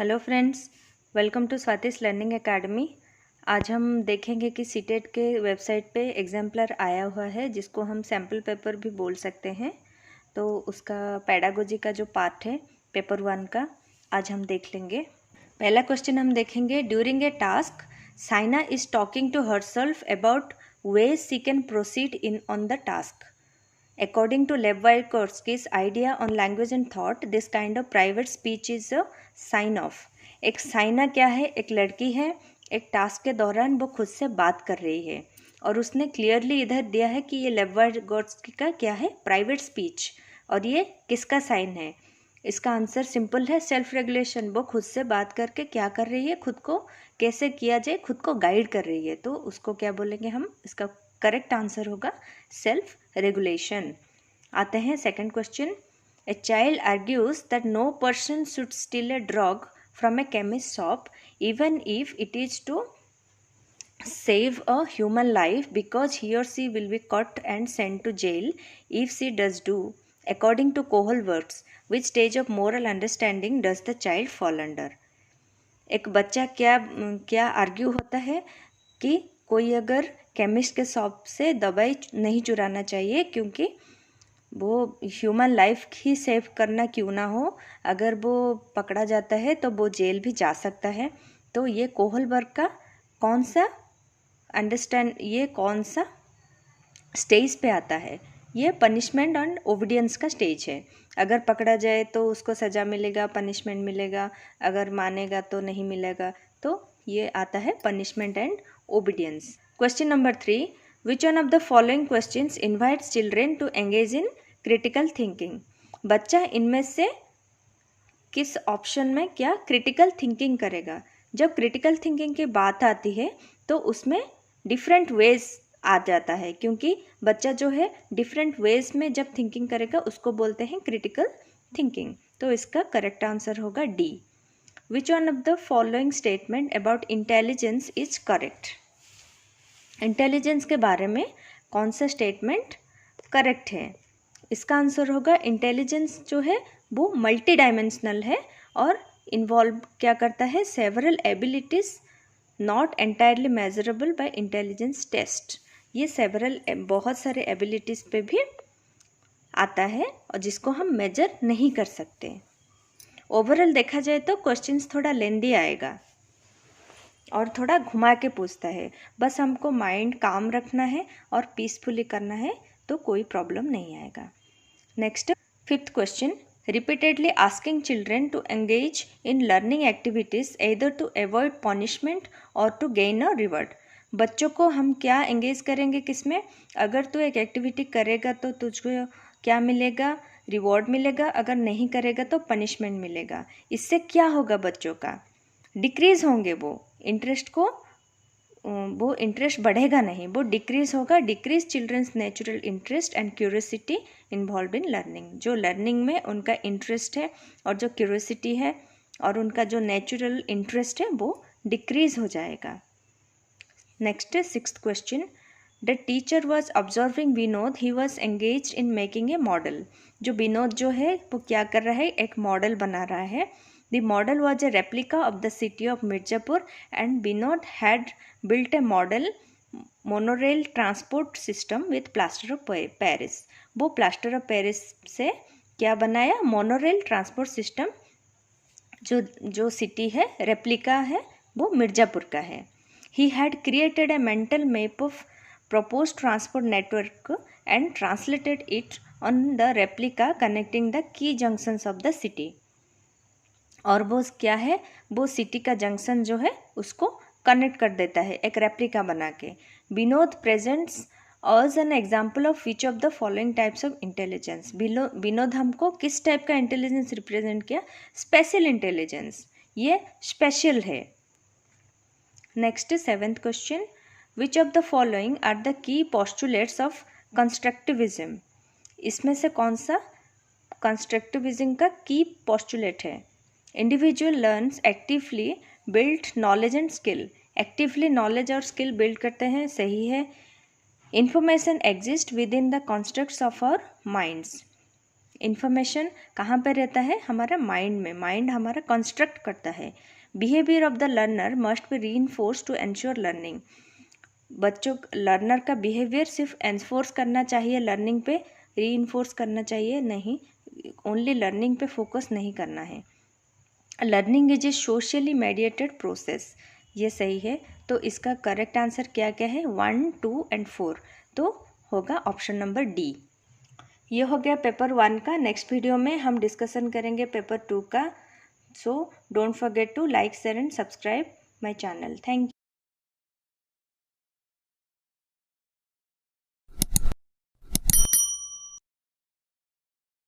Hello friends, welcome to Swati's learning academy. आज हम देखेंगे कि सीटेट के वेबसाइट पे एग्जाम्पलर आया हुआ है जिसको हम सैम्पल पेपर भी बोल सकते हैं। तो उसका पेडागोजी का जो पार्ट है पेपर 1 का आज हम देख लेंगे। पहला क्वेश्चन हम देखेंगे, during a task Saina is talking to herself about ways she can proceed in on the task. According to Lev Vygotsky's idea on language and thought, this kind of private speech is a sign of। एक साइना क्या है? एक लड़की है, एक task के दौरान वो खुद से बात कर रही है और उसने क्लियरली इधर दिया है कि ये लेव वाइगोत्स्की का क्या है? Private speech. और ये किसका साइन है? इसका आंसर सिंपल है, सेल्फ रेगुलेशन। वो खुद से बात करके क्या कर रही है? खुद को कैसे किया जाए, खुद को गाइड कर रही है। तो उसको क्या बोलेंगे हम? इसका करेक्ट आंसर होगा सेल्फ रेगुलेशन। आते हैं second question. A child argues that no person should steal a drug from a chemist shop even if it is to save a human life because he or she will be caught and sent to jail if she does do. According to Kohol works, which stage of moral understanding does the child fall under? एक बच्चा क्या क्या argue होता है कि कोई अगर chemist के शॉप से दवाई नहीं चुराना चाहिए क्योंकि वो ह्यूमन लाइफ ही सेव करना क्यों ना हो, अगर वो पकड़ा जाता है तो वो जेल भी जा सकता है। तो ये कोहलबर्ग का कौन सा ये कौन सा स्टेज पे आता है? ये पनिशमेंट एंड ओबीडियंस का स्टेज है। अगर पकड़ा जाए तो उसको सज़ा मिलेगा, पनिशमेंट मिलेगा, अगर मानेगा तो नहीं मिलेगा। तो ये आता है punishment and obedience. Question number 3, which one of the following questions invites children to engage in critical thinking? बच्चा इनमें से किस ऑप्शन में क्या क्रिटिकल थिंकिंग करेगा? जब क्रिटिकल थिंकिंग की बात आती है तो उसमें डिफरेंट वेज आ जाता है, क्योंकि बच्चा जो है डिफरेंट वेज में जब थिंकिंग करेगा उसको बोलते हैं क्रिटिकल थिंकिंग। तो इसका करेक्ट आंसर होगा D. Which one of the following statement about intelligence is correct? Intelligence के बारे में कौन सा स्टेटमेंट करेक्ट है? इसका आंसर होगा इंटेलिजेंस जो है वो मल्टी डायमेंशनल है और इन्वॉल्व क्या करता है? Several abilities not entirely measurable by intelligence test. ये सेवरल बहुत सारे एबिलिटीज़ पे भी आता है और जिसको हम मेजर नहीं कर सकते। ओवरऑल देखा जाए तो क्वेश्चंस थोड़ा लेंदी आएगा और थोड़ा घुमा के पूछता है। बस हमको माइंड काम रखना है और पीसफुली करना है तो कोई प्रॉब्लम नहीं आएगा। Next, fifth question, repeatedly asking children to engage in learning activities either to avoid punishment or to gain a reward। बच्चों को हम क्या एंगेज करेंगे किसमें? अगर तू एक एक्टिविटी करेगा तो तुझको क्या मिलेगा? रिवॉर्ड मिलेगा, अगर नहीं करेगा तो पनिशमेंट मिलेगा। इससे क्या होगा? बच्चों का डिक्रीज होंगे, वो इंटरेस्ट बढ़ेगा नहीं, वो डिक्रीज होगा। Decrease children's natural interest and curiosity involve in learning. जो लर्निंग में उनका इंटरेस्ट है और जो क्यूरियोसिटी है और उनका जो नेचुरल इंटरेस्ट है वो डिक्रीज हो जाएगा। Next, sixth question, the teacher was observing Vinod, he was engage in making a model. जो विनोद जो है वो क्या कर रहा है? एक मॉडल बना रहा है। The model was a replica of the city of Mirzapur and Vinod had built a model monorail transport system with plaster of Paris। वो plaster of Paris से क्या बनाया? Monorail transport system. जो सिटी है replica है वो मिर्ज़ापुर का है। He had created a mental map of proposed transport network and translated it on the replica connecting the key junctions of the city। और वो क्या है? वो सिटी का जंक्शन जो है उसको कनेक्ट कर देता है एक रेप्लिका बना के। Vinod presents as an example of which of the following types of intelligence. Vinod हमको किस टाइप का इंटेलिजेंस रिप्रेजेंट किया? स्पेशल इंटेलिजेंस, ये स्पेशल है। Next, seventh question, which of the following are the key postulates of constructivism? इसमें से कौन सा कंस्ट्रक्टिविज्म का की पोस्टुलेट है? Individual learns actively build knowledge and skill. Actively knowledge और स्किल बिल्ड करते हैं, सही है। Information exist with in the constructs of our minds. Information कहाँ पे रहता है? हमारा माइंड में। माइंड हमारा कंस्ट्रक्ट करता है। Behaviour of the learner must be reinforced to ensure learning. बच्चों लर्नर का बिहेवियर सिर्फ एनफोर्स करना चाहिए लर्निंग पे, रीइंफोर्स करना चाहिए नहीं, ओनली लर्निंग पे फोकस नहीं करना है। Learning is a socially mediated process, ये सही है। तो इसका करेक्ट आंसर क्या क्या है? 1, 2 एंड 4, तो होगा ऑप्शन नंबर डी। ये हो गया पेपर 1 का। नेक्स्ट वीडियो में हम डिस्कशन करेंगे पेपर 2 का। So don't forget to like, share and subscribe my channel. Thank you.